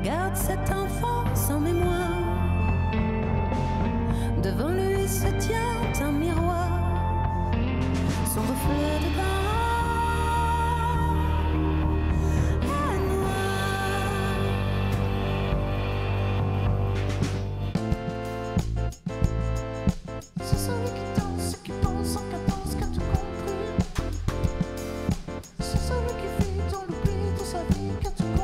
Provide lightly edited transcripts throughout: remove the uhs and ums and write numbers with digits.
Regarde cet enfant sans mémoire. Devant lui se tient un miroir. Son reflet dedans est noir. C'est celui qui danse, qui pense en cadence, qui a tout compris. C'est celui qui vit dans l'oubli de sa vie, qui a tout compris.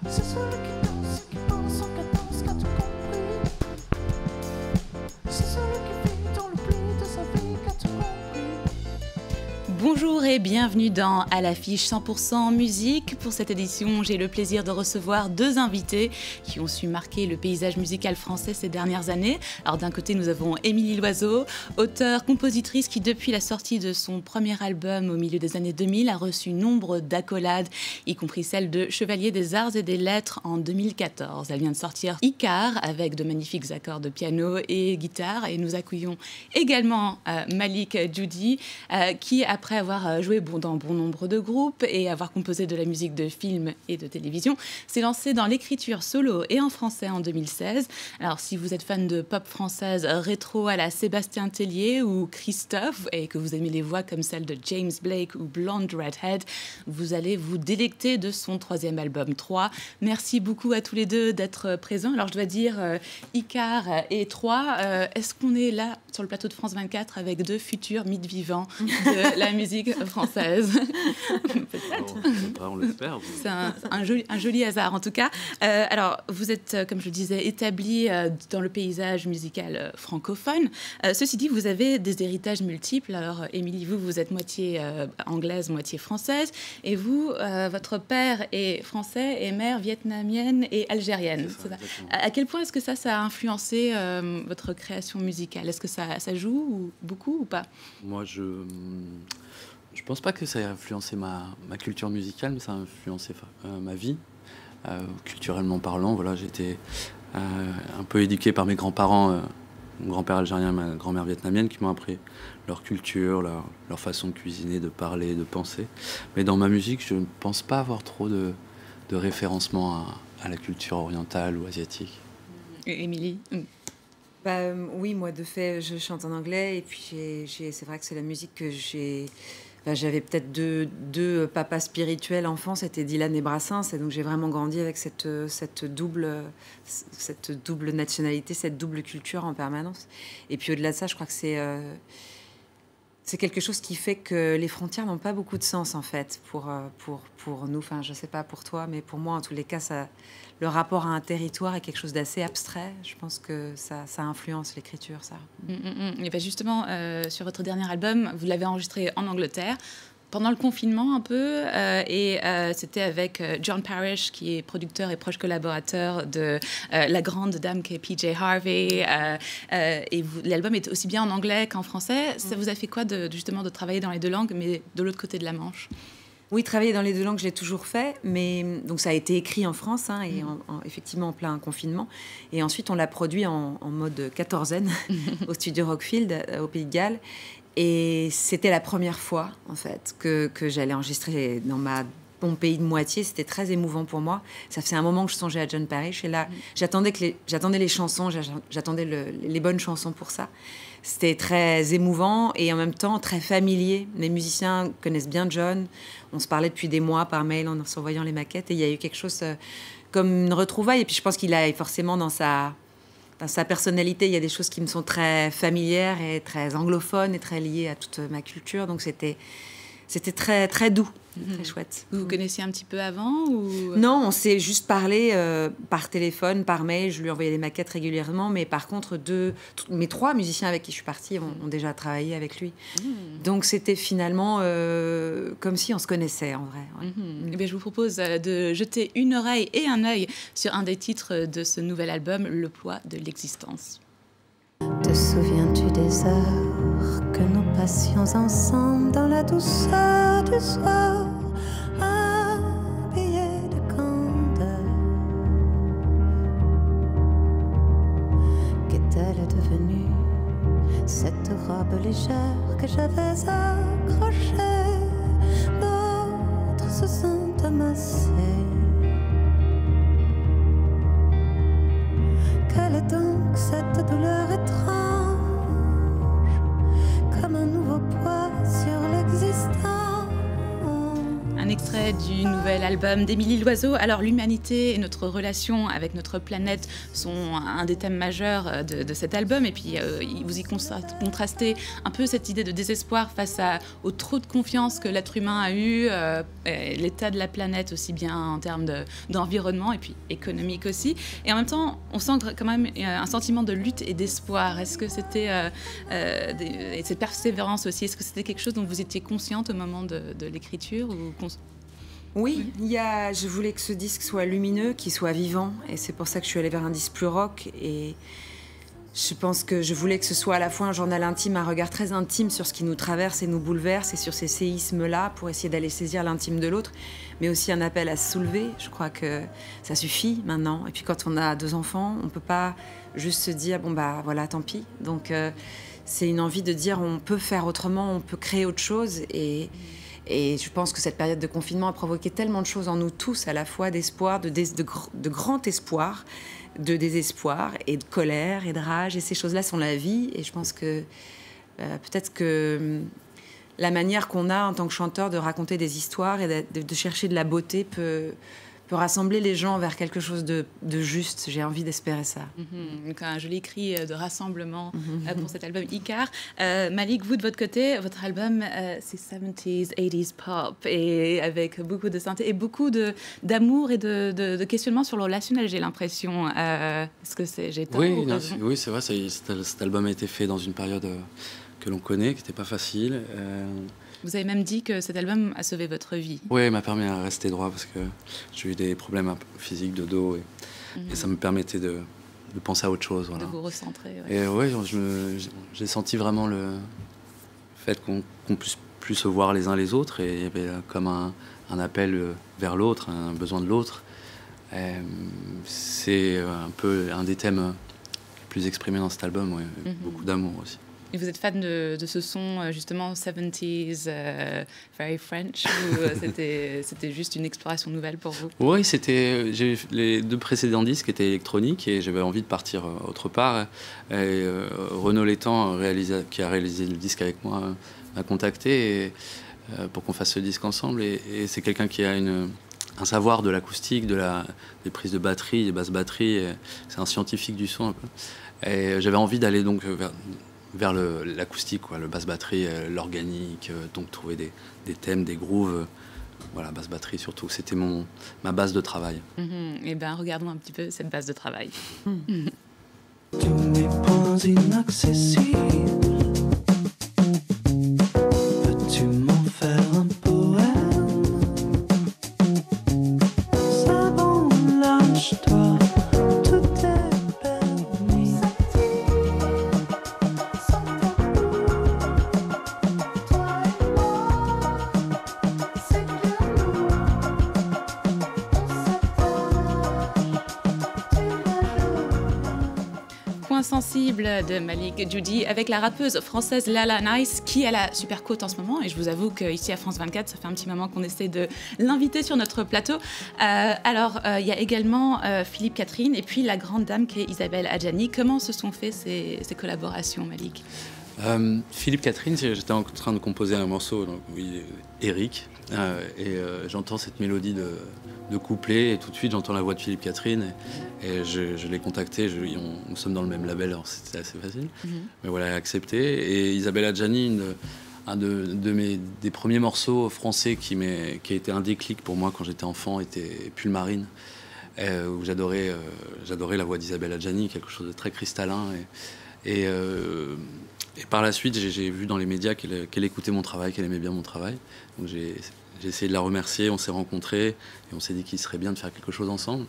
C'est celui qui danse, qui pense en cadence, qui a tout compris. C'est celui qui vit dans l'oubli de sa vie, qui a tout compris. Bonjour et bienvenue dans À l'affiche 100% musique. Pour cette édition, j'ai le plaisir de recevoir deux invités qui ont su marquer le paysage musical français ces dernières années. Alors d'un côté, nous avons Émilie Loiseau, auteure, compositrice qui depuis la sortie de son premier album au milieu des années 2000 a reçu nombre d'accolades, y compris celle de Chevalier des Arts et des Lettres en 2014. Elle vient de sortir Icar avec de magnifiques accords de piano et guitare. Et nous accueillons également Malik Djoudi qui, après avoir joué dans bon nombre de groupes et avoir composé de la musique de films et de télévision, s'est lancé dans l'écriture solo et en français en 2016. Alors si vous êtes fan de pop française rétro à la Sébastien Tellier ou Christophe et que vous aimez les voix comme celle de James Blake ou Blonde Redhead, vous allez vous délecter de son troisième album 3. Merci beaucoup à tous les deux d'être présents. Alors je dois dire Icar et 3, est-ce qu'on est là sur le plateau de France 24 avec deux futurs mythes vivants de la musique française? Peut-être. On l'espère. C'est un joli hasard en tout cas. Alors vous êtes, comme je le disais, établi dans le paysage musical francophone. Ceci dit, vous avez des héritages multiples. Alors Émilie, vous êtes moitié anglaise, moitié française. Et vous, votre père est français et mère vietnamienne et algérienne. C'est ça. À quel point est-ce que ça a influencé votre création musicale? Est-ce que ça joue beaucoup ou pas? Moi, je pense pas que ça ait influencé ma culture musicale, mais ça a influencé ma vie. Culturellement parlant, voilà, j'étais un peu éduqué par mes grands-parents, mon grand-père algérien, ma grand-mère vietnamienne, qui m'ont appris leur culture, leur façon de cuisiner, de parler, de penser. Mais dans ma musique, je ne pense pas avoir trop de référencement à la culture orientale ou asiatique. Émilie? Oui, moi, de fait, je chante en anglais. Et puis, c'est vrai que c'est la musique que j'ai... j'avais peut-être deux papas spirituels enfants, c'était Dylan et Brassens. Et donc, j'ai vraiment grandi avec cette double nationalité, cette double culture en permanence. Et puis, au-delà de ça, je crois que c'est quelque chose qui fait que les frontières n'ont pas beaucoup de sens, en fait, pour nous. Enfin, je ne sais pas pour toi, mais pour moi, en tous les cas, le rapport à un territoire est quelque chose d'assez abstrait. Je pense que ça influence l'écriture, ça. Et bien justement, sur votre dernier album, vous l'avez enregistré en Angleterre, pendant le confinement un peu, et c'était avec John Parrish, qui est producteur et proche collaborateur de la grande dame qui est PJ Harvey. Et l'album est aussi bien en anglais qu'en français. Ça vous a fait quoi justement de travailler dans les deux langues, mais de l'autre côté de la Manche? Oui, travailler dans les deux langues, je l'ai toujours fait, mais donc ça a été écrit en France, et effectivement en plein confinement. Et ensuite, on l'a produit en mode quatorzaine au studio Rockfield, au Pays de Galles. Et c'était la première fois, en fait, que j'allais enregistrer dans mon pays de moitié. C'était très émouvant pour moi. Ça faisait un moment que je songeais à John Parrish. Et là, j'attendais les chansons, j'attendais les bonnes chansons pour ça. C'était très émouvant et en même temps très familier. Les musiciens connaissent bien John. On se parlait depuis des mois par mail en s'envoyant les maquettes. Et il y a eu quelque chose comme une retrouvaille. Et puis je pense qu'il a forcément dans sa personnalité, il y a des choses qui me sont très familières et très anglophones et très liées à toute ma culture. Donc c'était très, très doux, très chouette. Vous vous connaissiez un petit peu avant ou... Non, on s'est juste parlé par téléphone, par mail. Je lui envoyais des maquettes régulièrement. Mais par contre, mes 3 musiciens avec qui je suis partie ont déjà travaillé avec lui. Donc c'était finalement comme si on se connaissait en vrai. Ouais. Eh bien, je vous propose de jeter une oreille et un œil sur un des titres de ce nouvel album, Le poids de l'existence. Te souviens-tu des heures que nous passions ensemble dans la douceur du soir, habillés de candeur? Qu'est-elle devenue, cette robe légère que j'avais accrochée? D'autres se sont amassés album d'Émilie Loiseau. Alors l'humanité et notre relation avec notre planète sont un des thèmes majeurs de cet album. Et puis vous y contrastez un peu cette idée de désespoir face au trop de confiance que l'être humain a eu, l'état de la planète aussi bien en termes d'environnement et puis économique aussi. Et en même temps, on sent quand même un sentiment de lutte et d'espoir. Est-ce que c'était, et cette persévérance aussi, est-ce que c'était quelque chose dont vous étiez consciente au moment de l'écriture ou... Oui, je voulais que ce disque soit lumineux, qu'il soit vivant, et c'est pour ça que je suis allée vers un disque plus rock. Et je pense que je voulais que ce soit à la fois un journal intime, un regard très intime sur ce qui nous traverse et nous bouleverse, et sur ces séismes-là, pour essayer d'aller saisir l'intime de l'autre, mais aussi un appel à se soulever. Je crois que ça suffit maintenant. Et puis quand on a 2 enfants, on peut pas juste se dire bon bah voilà, tant pis. Donc c'est une envie de dire on peut faire autrement, on peut créer autre chose. Et je pense que cette période de confinement a provoqué tellement de choses en nous tous, à la fois d'espoir, de grand espoir, de désespoir et de colère et de rage. Et ces choses-là sont la vie. Et je pense que peut-être que la manière qu'on a en tant que chanteur de raconter des histoires et de chercher de la beauté peut rassembler les gens vers quelque chose de juste. J'ai envie d'espérer ça. Donc un joli cri de rassemblement pour cet album Icar. Malik, vous de votre côté, votre album c'est 70s, 80s pop et avec beaucoup de synthé et beaucoup d'amour et de questionnement sur le relationnel, j'ai l'impression. Est-ce que j'ai tort ou raison ? Oui, c'est vrai, cet album a été fait dans une période que l'on connaît, qui n'était pas facile. Vous avez même dit que cet album a sauvé votre vie. Oui, il m'a permis de rester droit parce que j'ai eu des problèmes physiques de dos et ça me permettait de penser à autre chose. Voilà. De vous recentrer. Ouais. Et oui, j'ai senti vraiment le fait qu'on puisse plus se voir les uns les autres et il y avait comme un appel vers l'autre, un besoin de l'autre. C'est un peu un des thèmes les plus exprimés dans cet album, ouais. Beaucoup d'amour aussi. Et vous êtes fan de ce son, justement, 70s, very French, ou c'était juste une exploration nouvelle pour vous ? Oui, les 2 précédents disques étaient électroniques et j'avais envie de partir autre part. Et, Renaud Létang, qui a réalisé le disque avec moi, m'a contacté pour qu'on fasse ce disque ensemble. Et c'est quelqu'un qui a un savoir de l'acoustique, des prises de batterie, des basses batteries. C'est un scientifique du son un peu. Et j'avais envie d'aller donc vers l'acoustique, quoi, le basse batterie, l'organique, donc trouver des thèmes, des grooves, voilà, basse batterie surtout. C'était ma base de travail. Et bien, regardons un petit peu cette base de travail. Tous mes points inaccessibles, peux-tu m'en faire un poème? C'est bon, lâche-toi. Sensible de Malik Djoudi avec la rappeuse française Lala Nice qui a la super cote en ce moment et je vous avoue qu'ici à France 24 ça fait un petit moment qu'on essaie de l'inviter sur notre plateau. Alors il y a également Philippe Catherine et puis la grande dame qui est Isabelle Adjani. Comment se sont fait ces collaborations, Malik? Philippe Catherine, j'étais en train de composer un morceau, donc oui, Eric, et j'entends cette mélodie de couplet et tout de suite j'entends la voix de Philippe Catherine et je l'ai contacté, nous sommes dans le même label, alors c'était assez facile, mais voilà, elle a accepté. Et Isabelle Adjani, un des premiers morceaux français qui a été un déclic pour moi quand j'étais enfant, était Pull Marine, où j'adorais la voix d'Isabelle Adjani, quelque chose de très cristallin. Et par la suite, j'ai vu dans les médias qu'elle écoutait mon travail, qu'elle aimait bien mon travail. Donc j'ai essayé de la remercier, on s'est rencontrés et on s'est dit qu'il serait bien de faire quelque chose ensemble.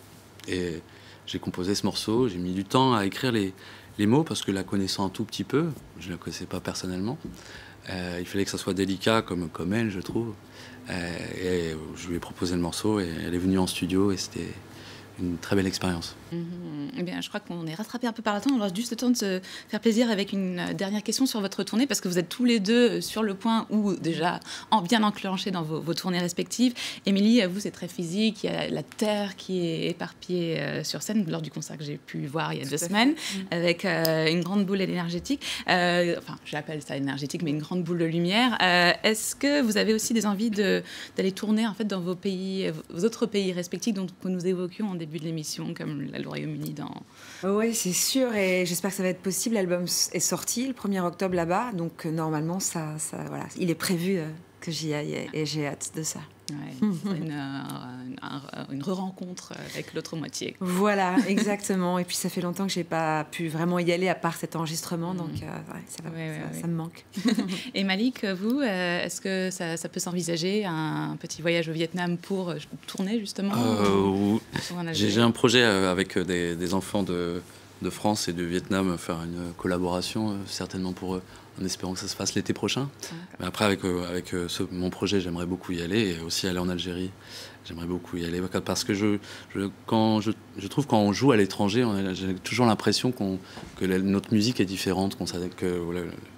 Et j'ai composé ce morceau, j'ai mis du temps à écrire les mots parce que la connaissant un tout petit peu, je ne la connaissais pas personnellement, il fallait que ça soit délicat comme elle, je trouve. Et je lui ai proposé le morceau et elle est venue en studio et une très belle expérience. Eh bien, je crois qu'on est rattrapé un peu par le temps. On aura juste le temps de se faire plaisir avec une dernière question sur votre tournée, parce que vous êtes tous les deux sur le point ou déjà bien enclenchés dans vos tournées respectives. Émilie, vous, c'est très physique. Il y a la terre qui est éparpillée sur scène lors du concert que j'ai pu voir il y a 2 semaines, avec une grande boule énergétique. Enfin, j'appelle ça énergétique, mais une grande boule de lumière. Est-ce que vous avez aussi des envies d'aller tourner en fait dans vos pays, vos autres pays respectifs dont nous évoquions en début de l'émission, comme le Royaume-Uni Oui, c'est sûr, et j'espère que ça va être possible. L'album est sorti le 1er octobre là-bas, donc normalement, voilà, il est prévu que j'y aille et j'ai hâte de ça. Ouais, une re-rencontre avec l'autre moitié. Voilà, exactement. Et puis ça fait longtemps que j'ai pas pu vraiment y aller à part cet enregistrement, donc ça me manque. Et Malik, vous, est-ce que ça peut s'envisager un petit voyage au Vietnam pour tourner justement J'ai un projet avec des enfants de France et de Vietnam, faire une collaboration certainement pour eux, en espérant que ça se fasse l'été prochain. Mais après, avec mon projet, j'aimerais beaucoup y aller, et aussi aller en Algérie. J'aimerais beaucoup y aller, parce que je trouve quand on joue à l'étranger, j'ai toujours l'impression que notre musique est différente, que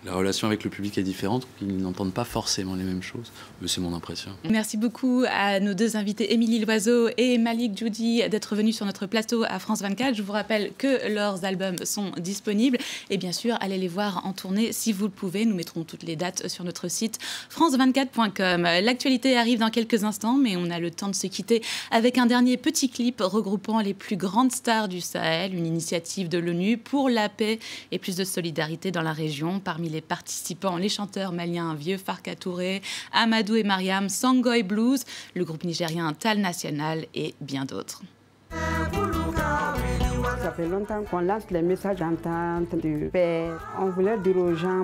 la relation avec le public est différente, qu'ils n'entendent pas forcément les mêmes choses. Mais c'est mon impression. Merci beaucoup à nos 2 invités, Émilie Loiseau et Malik Djoudi, d'être venus sur notre plateau à France 24. Je vous rappelle que leurs albums sont disponibles, et bien sûr, allez les voir en tournée si vous le pouvez. Nous mettrons toutes les dates sur notre site france24.com. L'actualité arrive dans quelques instants, mais on a le temps de se quitter avec un dernier petit clip regroupant les plus grandes stars du Sahel, une initiative de l'ONU pour la paix et plus de solidarité dans la région. Parmi les participants, les chanteurs maliens Vieux Farka Touré, Amadou et Mariam, Sangoy Blues, le groupe nigérien Tal National et bien d'autres. Ça fait longtemps qu'on lance les messages d'entente, de paix. On voulait dire aux gens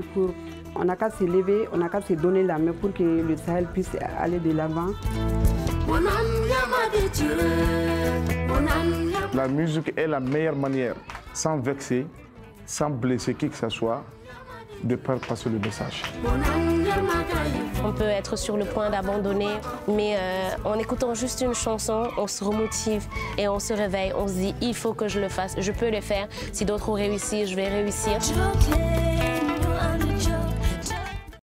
on n'a qu'à se lever, on n'a qu'à se donner la main pour que le Sahel puisse aller de l'avant. La musique est la meilleure manière, sans vexer, sans blesser qui que ce soit, de faire passer le message. On peut être sur le point d'abandonner, mais en écoutant juste une chanson, on se remotive et on se réveille. On se dit, il faut que je le fasse, je peux le faire. Si d'autres ont réussi, je vais réussir.